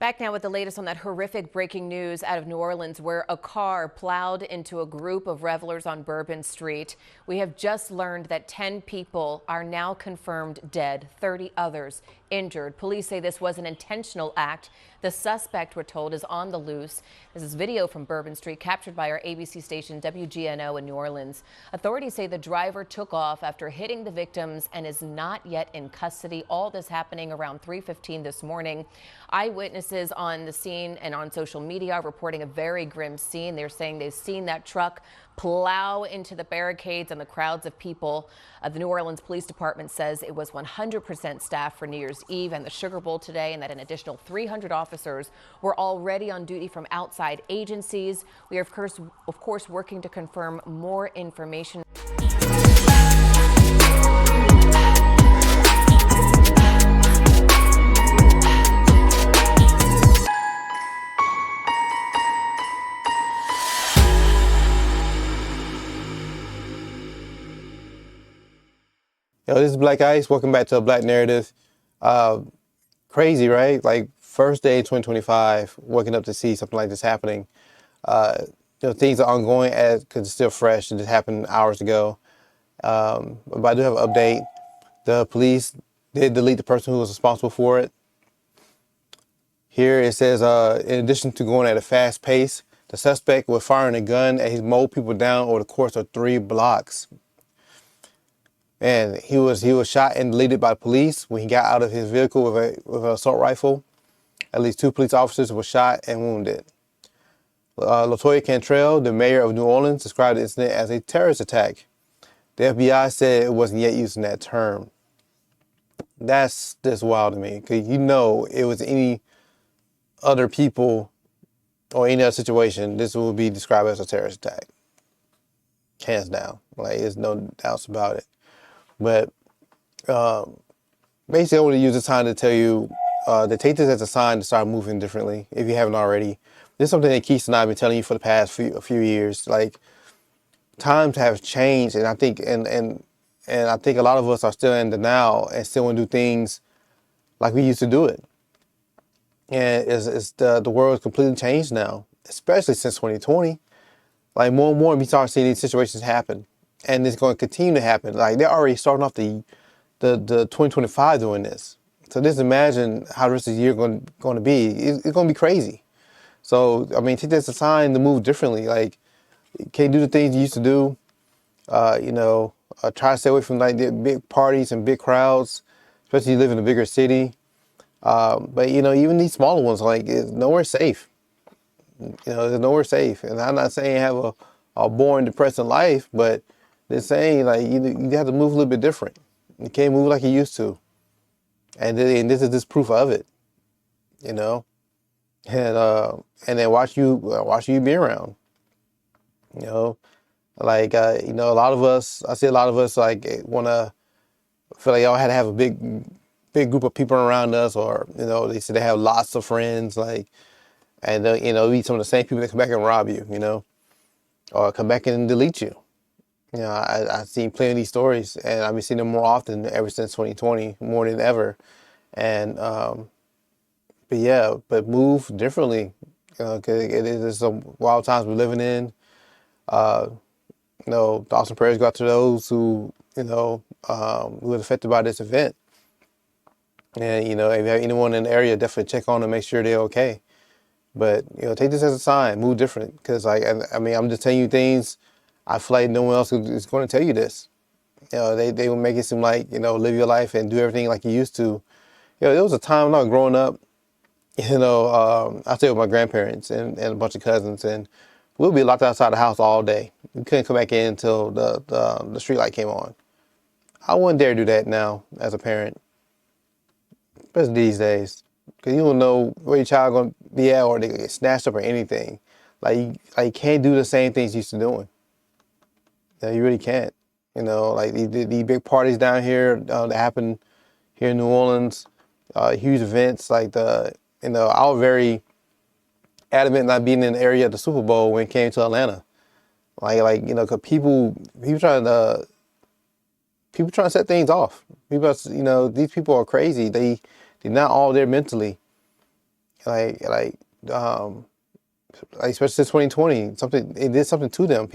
Back now with the latest on that horrific breaking news out of New Orleans, where a car plowed into a group of revelers on Bourbon Street. We have just learned that 10 people are now confirmed dead, 30 others injured. Police say this was an intentional act. The suspect, we're told, is on the loose. This is video from Bourbon Street captured by our ABC station WGNO in New Orleans. Authorities say the driver took off after hitting the victims and is not yet in custody. All this happening around 3:15 this morning. Eyewitnesses on the scene and on social media are reporting a very grim scene. They're saying they've seen that truck plow into the barricades and the crowds of people. The New Orleans Police Department says it was 100% staffed for New Year's Eve and the Sugar Bowl today, and that an additional 300 officers were already on duty from outside agencies. We are, of course, working to confirm more information. Yo, this is Black Ice. Welcome back to A Black Narrative. Crazy, right? Like, first day 2025, waking up to see something like this happening. Things are ongoing because it's still fresh. It just happened hours ago. But I do have an update. The police did delete the person who was responsible for it. Here it says, in addition to going at a fast pace, the suspect was firing a gun and he mowed people down over the course of 3 blocks. And he was shot and deleted by police when he got out of his vehicle with an assault rifle. At least 2 police officers were shot and wounded. LaToya Cantrell, the mayor of New Orleans, described the incident as a terrorist attack. The FBI said it wasn't yet using that term. That's just wild to me, because it was any other people or any other situation, this would be described as a terrorist attack. Hands down. Like, there's no doubts about it. But basically, I want to use this time to tell you to take this as a sign to start moving differently, if you haven't already. This is something that Keith and I have been telling you for the past few years. Like, times have changed, and I think I think a lot of us are still in denial and still want to do things like we used to do it. And the world has completely changed now, especially since 2020. Like, more and more we start seeing these situations happen. And it's going to continue to happen. Like, they're already starting off the 2025 doing this. So just imagine how the rest of the year going to be. It's going to be crazy. So, I mean, take this as a sign to move differently. Like, you can't do the things you used to do. Try to stay away from like the big parties and big crowds, especially if you live in a bigger city. But, even these smaller ones, like, it's nowhere safe. There's nowhere safe. And I'm not saying have a boring, depressing life, but they're saying, like, you have to move a little bit different. You can't move like you used to. And this is this proof of it, And then watch you be around. Like, a lot of us, I see a lot of us, like, want to feel like y'all had to have a big group of people around us, or, they say they have lots of friends, like, and, be some of the same people that come back and rob you, or come back and delete you. I've seen plenty of these stories, and I've been seeing them more often ever since 2020, more than ever. And, but move differently, because it is some wild times we're living in. Thoughts and prayers go out to those who were affected by this event. And, if you have anyone in the area, definitely check on them, make sure they're okay. But, take this as a sign, move different. Because, like, I'm just telling you things. I feel like no one else is going to tell you this. They will make it seem like, live your life and do everything like you used to. There was a time when I was growing up, I stayed with my grandparents and a bunch of cousins, and we'll be locked outside the house all day. We couldn't come back in until the street light came on. I wouldn't dare do that now as a parent, especially these days, because you don't know where your child going to be at, or they get snatched up or anything. Like, you can't do the same things you used to doing. You really can't. Like these big parties down here that happen here in New Orleans, huge events like I was very adamant not being in the area of the Super Bowl when it came to Atlanta. Cause people trying to set things off. These people are crazy. They're not all there mentally. like um, especially since 2020, it did something to them.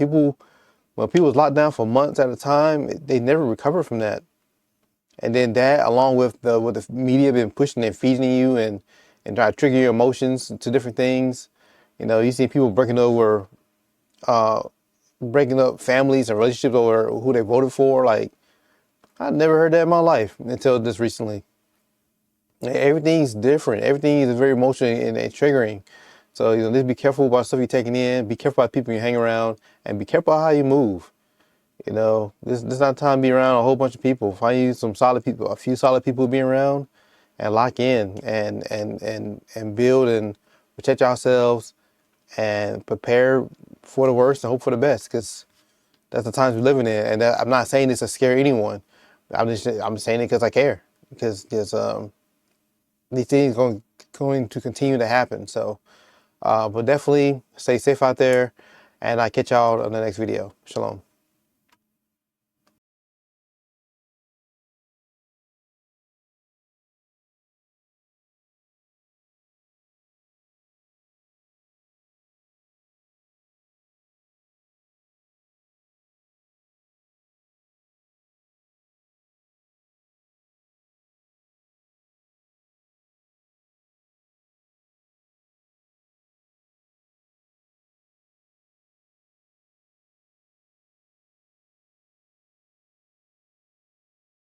When people was locked down for months at a time, they never recovered from that. And then that, along with the media been pushing and feeding you and trying to trigger your emotions to different things. You see people uh, breaking up families and relationships over who they voted for. Like, I never heard that in my life until just recently. Everything's different. Everything is very emotional and triggering. So, just be careful about stuff you're taking in. Be careful about people you hang around, and be careful how you move. This is not time to be around a whole bunch of people. Find you some solid people, a few solid people to be around, and lock in and build and protect yourselves and prepare for the worst and hope for the best, because that's the times we're living in. And I'm not saying this to scare anyone. I'm saying it because I care, because these things going to continue to happen. So, but definitely stay safe out there, and I catch y'all on the next video. Shalom.